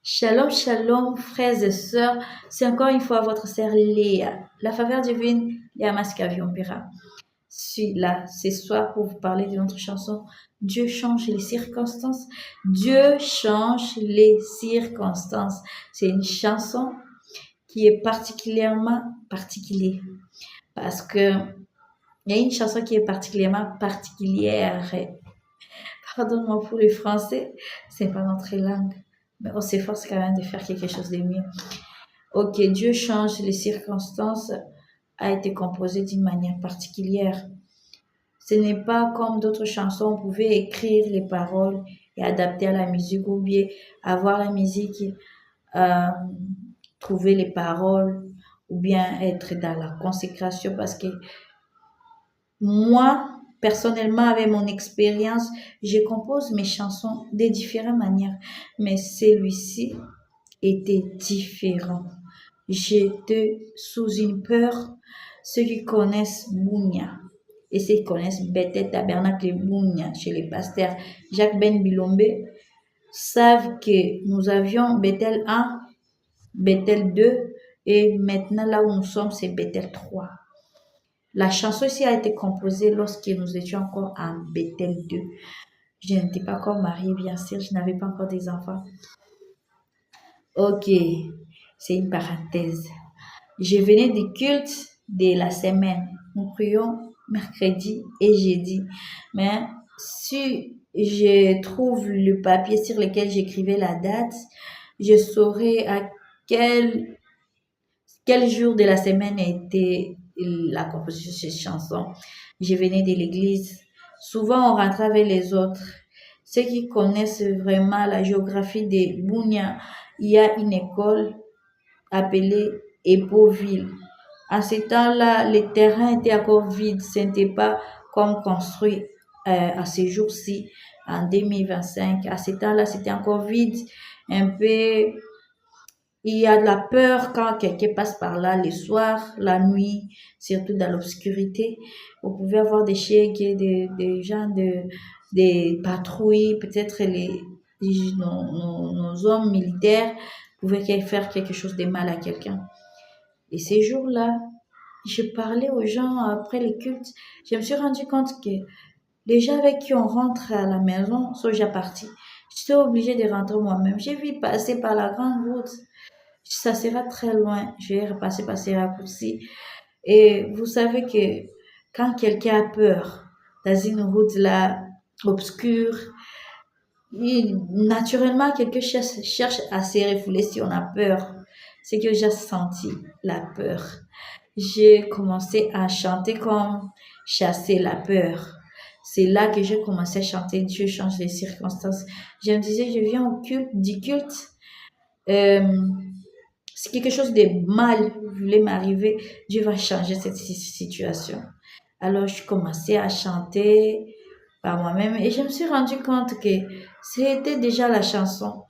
Shalom, shalom, frères et sœurs. C'est encore une fois votre sœur Léa, la faveur divine, Léa Mascavion-Pera. Je suis là ce soir pour vous parler de notre chanson Dieu change les circonstances. Dieu change les circonstances. C'est une chanson qui est particulièrement particulière parce que il y a une chanson qui est particulièrement particulière. Pardonne-moi pour le français, c'est pas notre langue. Mais on s'efforce quand même de faire quelque chose de mieux. Ok, Dieu change les circonstances a été composé d'une manière particulière. Ce n'est pas comme d'autres chansons, on pouvait écrire les paroles et adapter à la musique ou bien avoir la musique, euh, trouver les paroles ou bien être dans la consécration parce que moi, personnellement, avec mon expérience, je compose mes chansons de différentes manières, mais celui-ci était différent. J'étais sous une peur. Ceux qui connaissent Bounia et ceux qui connaissent Bethel Tabernacle et Bounia chez les pasteurs Jacques Ben Bilombe savent que nous avions Bethel 1, Bethel 2 et maintenant là où nous sommes, c'est Bethel 3. La chanson ici a été composée lorsque nous étions encore en Bethel 2. Je n'étais pas encore mariée, bien sûr, je n'avais pas encore des enfants. Ok, c'est une parenthèse. Je venais du culte de la semaine. Nous prions mercredi et jeudi. Mais si je trouve le papier sur lequel j'écrivais la date, je saurais à quel jour de la semaine était la composition de cette chanson. Je venais de l'église. Souvent, on rentrait avec les autres. Ceux qui connaissent vraiment la géographie de Bounia, il y a une école appelée Epoville. À ce temps-là, les terrains étaient encore vides. Ce n'était pas comme construit à ce jour-ci, en 2025. À ce temps-là, c'était encore vide. Un peu, il y a de la peur quand quelqu'un passe par là le soir, la nuit, surtout dans l'obscurité. Vous pouvez avoir des chiens, des gens, des patrouilles, peut-être nos hommes militaires pouvaient faire quelque chose de mal à quelqu'un. Et ces jours-là, je parlais aux gens après les cultes. Je me suis rendu compte que les gens avec qui on rentre à la maison sont déjà partis. J'étais obligée de rentrer moi-même. J'ai vu passer par la grande route. Ça sera très loin. Je vais repasser par ces raccourcis. Et vous savez que quand quelqu'un a peur dans une route là obscure, naturellement, quelqu'un cherche à se refouler si on a peur. C'est que j'ai senti la peur. J'ai commencé à chanter comme chasser la peur. C'est là que j'ai commencé à chanter Dieu change les circonstances. Je me disais, je viens au culte, du culte. Si quelque chose de mal voulait m'arriver, Dieu va changer cette situation. Alors, je commençais à chanter par moi-même et je me suis rendu compte que c'était déjà la chanson.